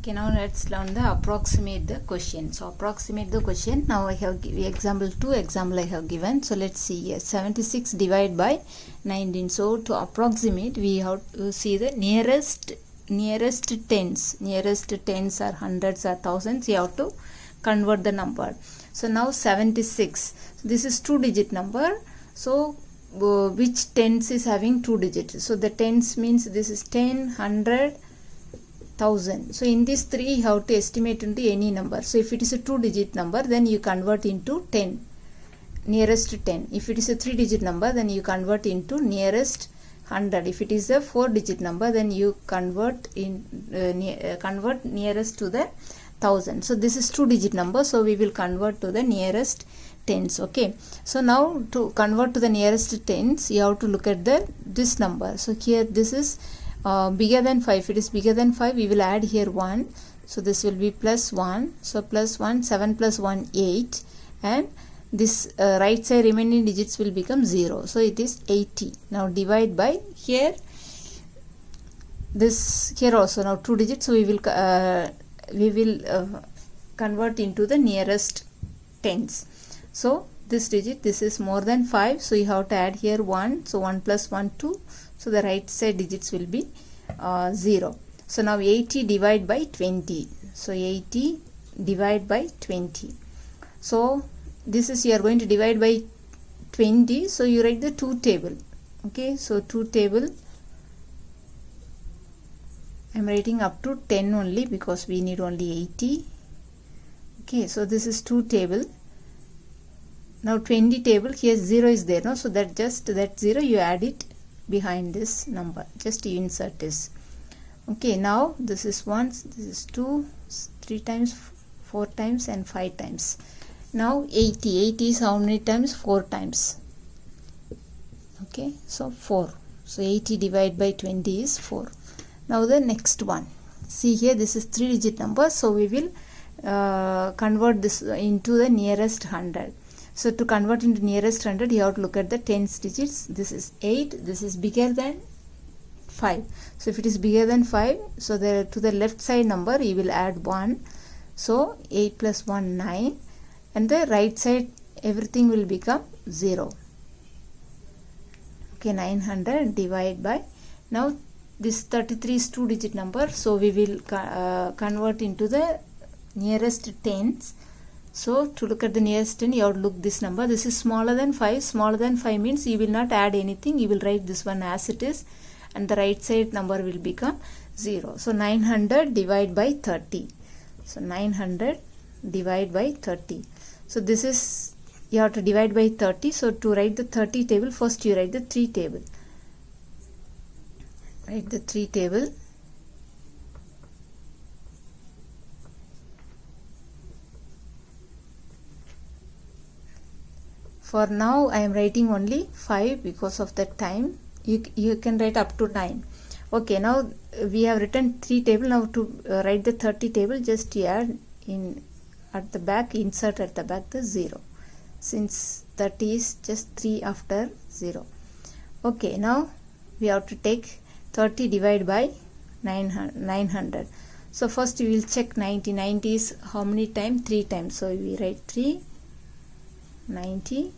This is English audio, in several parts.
Okay, now let's learn the approximate the question. So approximate the question. Now I have example 2 example I have given. So let's see here, 76 divided by 19. So to approximate, we have to see the nearest tens. Nearest tens or hundreds or thousands. You have to convert the number. So now 76. So this is 2-digit number. So which tens is having 2 digits? So the tens means this is 10, 100, 1000. So in these three you have to estimate into any number. So if it is a 2-digit number, then you convert into 10, nearest to 10. If it is a 3-digit number, then you convert into nearest 100. If it is a 4-digit number, then you convert nearest to the 1000. So this is 2-digit number, so we will convert to the nearest tens. Okay, so now to convert to the nearest tens, you have to look at this number. So here this is bigger than 5. If it is bigger than 5, we will add here 1. So this will be plus 1. So plus 1, 7 plus 1, 8. And this right side remaining digits will become 0. So it is 80. Now divide by here. This here also now 2 digits. So we will convert into the nearest tens. So this digit, this is more than 5. So you have to add here 1. So 1 plus 1, 2. So the right side digits will be 0. So now 80 divided by 20. So 80 divided by 20. So this is, you are going to divide by 20. So you write the 2 table. Okay, so 2 table. I am writing up to 10 only because we need only 80. Okay, so this is 2 table. Now 20 table, here 0 is there, no? So that just that 0 you add it behind this number, just you insert this. Okay, now this is 1, this is 2, 3 times, 4 times and 5 times. Now 80 is how many times? 4 times. Okay, so 4. So 80 divided by 20 is 4. Now the next one, see here, this is 3-digit number, so we will convert this into the nearest 100. So to convert into nearest 100, you have to look at the tens digits. This is 8. This is bigger than 5. So if it is bigger than 5, so to the left side number you will add 1. So 8 plus 1, 9. And the right side everything will become 0. Okay, 900 divided by. Now this 33 is 2-digit number. So we will convert into the nearest tens. So to look at the nearest 10, you have to look this number. This is smaller than 5. Smaller than 5 means you will not add anything. You will write this one as it is. And the right side number will become 0. So 900 divided by 30. So 900 divided by 30. So this is, you have to divide by 30. So to write the 30 table, first you write the 3 table. Write the 3 table. For now I am writing only 5 because of that time. You can write up to 9. Okay, now we have written 3 table. Now to write the 30 table, just you add in at the back, insert at the back the 0. Since 30 is just 3 after 0. Okay, now we have to take 30 divided by 900. So first we will check 90. 90 is how many times? 3 times. So we write 3, 90.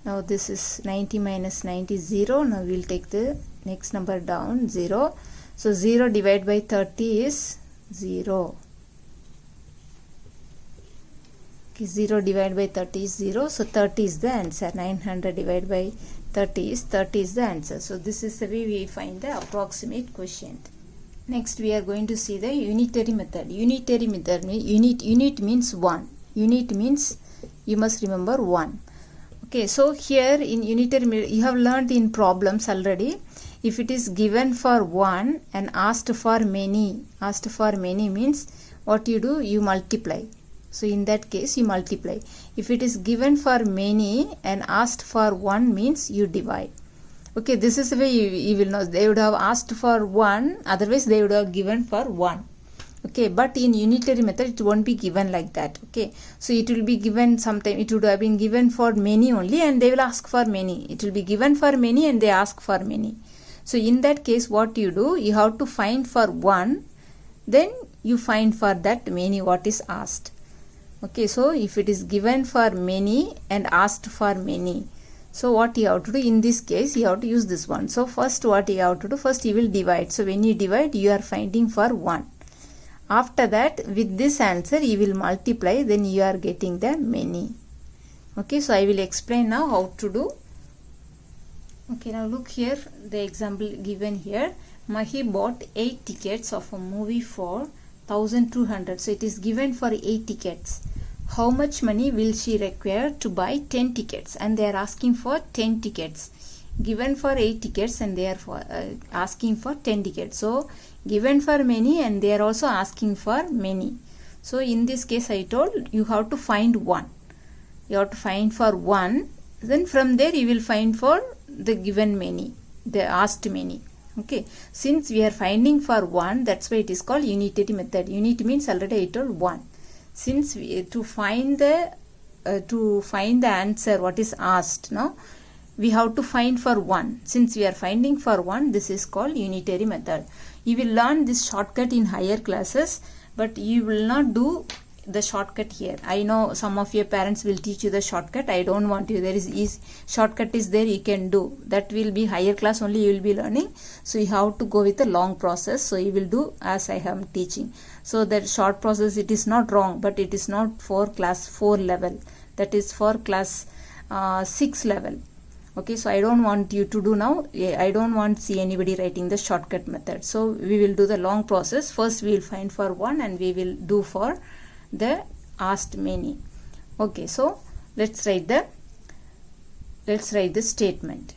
Now this is 90 minus 90 is 0. Now we will take the next number down, 0. So 0 divided by 30 is 0. Okay, 0 divided by 30 is 0. So 30 is the answer. 900 divided by 30 is the answer. So this is the way we find the approximate quotient. Next we are going to see the unitary method. Unitary method means unit means 1. Unit means, you must remember, 1. Okay, so here in unitary, you have learned in problems already. If it is given for 1 and asked for many means what you do? You multiply. So in that case you multiply. If it is given for many and asked for 1 means you divide. Okay, this is the way you will know. They would have asked for 1, otherwise they would have given for 1. Okay, but in unitary method it won't be given like that. Okay, so it will be given sometime, it would have been given for many only and they will ask for many. It will be given for many and they ask for many. So in that case what you do, you have to find for 1, then you find for that many what is asked. Okay, so if it is given for many and asked for many, so what you have to do in this case, you have to use this one. So first what you have to do, first you will divide. So when you divide, you are finding for 1. After that, with this answer you will multiply, then you are getting the many. Okay, so I will explain now how to do. Okay, now look here, the example given here. Mahi bought 8 tickets of a movie for 1200. So it is given for 8 tickets. How much money will she require to buy 10 tickets? And they are asking for 10 tickets. Given for 8 tickets and they are asking for 10 tickets. So given for many and they are also asking for many. So in this case I told you have to find 1. You have to find for 1. Then from there you will find for the given many, the asked many. Okay, since we are finding for 1, that's why it is called unitary method. Unity means already I told 1. Since we to find the answer what is asked, no, we have to find for 1. Since we are finding for 1, this is called unitary method. You will learn this shortcut in higher classes, but you will not do the shortcut here. I know some of your parents will teach you the shortcut. I don't want you. There is easy shortcut is there, you can do. That will be higher class only you will be learning. So you have to go with a long process. So you will do as I am teaching. So that short process, it is not wrong, but it is not for class 4 level. That is for class 6 level. Okay, so I don't want you to do now. I don't want to see anybody writing the shortcut method. So we will do the long process. First we will find for 1 and we will do for the asked many. Okay, so let's write the statement.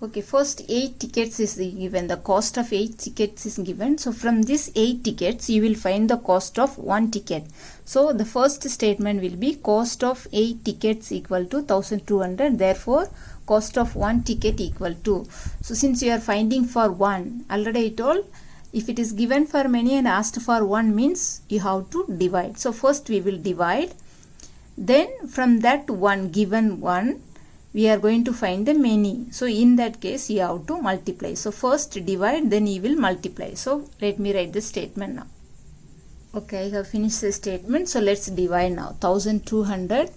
Okay, first 8 tickets is given. The cost of 8 tickets is given. So from this 8 tickets you will find the cost of 1 ticket. So the first statement will be cost of 8 tickets equal to 1200. Therefore cost of 1 ticket equal to. So since you are finding for 1, already I told, if it is given for many and asked for 1 means you have to divide. So first we will divide. Then from that one given 1, we are going to find the many. So in that case you have to multiply. So first divide, then you will multiply. So let me write the statement now. Okay, I have finished the statement. So let's divide now. 1200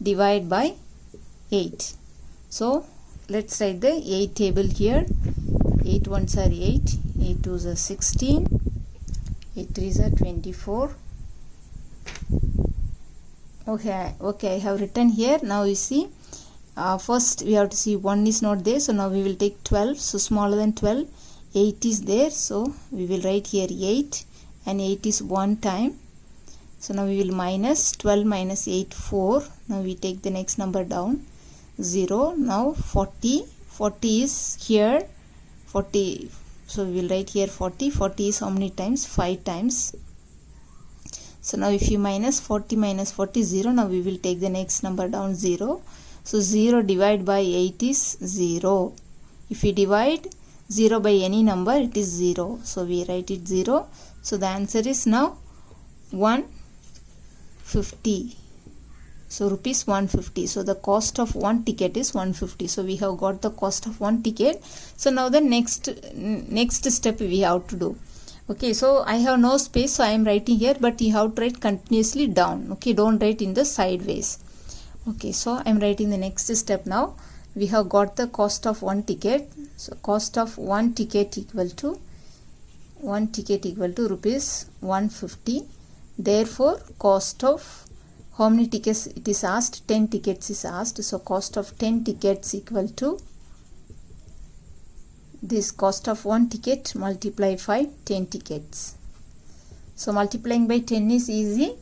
divide by 8. So let's write the 8 table here. 8 ones are 8, 8 twos are 16, 8 threes are 24. Okay, I have written here. Now you see, first we have to see 1 is not there, so now we will take 12. So smaller than 12, 8 is there, so we will write here 8, and 8 is 1 time. So now we will minus 12 minus 8, 4. Now we take the next number down, 0. Now 40 is here, 40. So we will write here 40. 40 is how many times? 5 times. So now if you minus 40 minus 40, 0. Now we will take the next number down, 0. So 0 divided by 8 is 0. If you divide 0 by any number, it is 0. So we write it 0. So the answer is now 150. So rupees 150. So the cost of 1 ticket is 150. So we have got the cost of 1 ticket. So now the next step we have to do. Okay, so I have no space, so I am writing here, but you have to write continuously down. Okay, don't write in the sideways. Okay, so I am writing the next step now. We have got the cost of 1 ticket. So cost of 1 ticket equal to rupees 150. Therefore cost of how many tickets it is asked? 10 tickets is asked. So cost of 10 tickets equal to this cost of 1 ticket multiplied by 10 tickets. So multiplying by 10 is easy.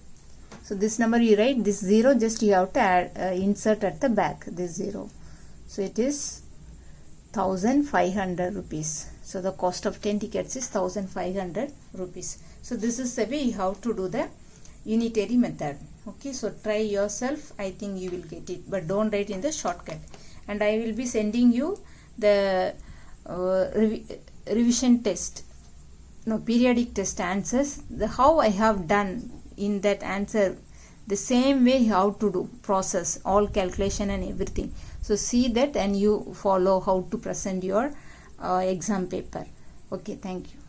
So this number you write, this 0 just you have to add, insert at the back, this 0. So it is 1500 rupees. So the cost of 10 tickets is 1500 rupees. So this is the way you have to do the unitary method. Okay, so try yourself. I think you will get it, but don't write in the shortcut. And I will be sending you the revision test, periodic test answers. How I have done in that answer, the same way you have to do process all calculation and everything. So see that and you follow how to present your exam paper. Okay, thank you.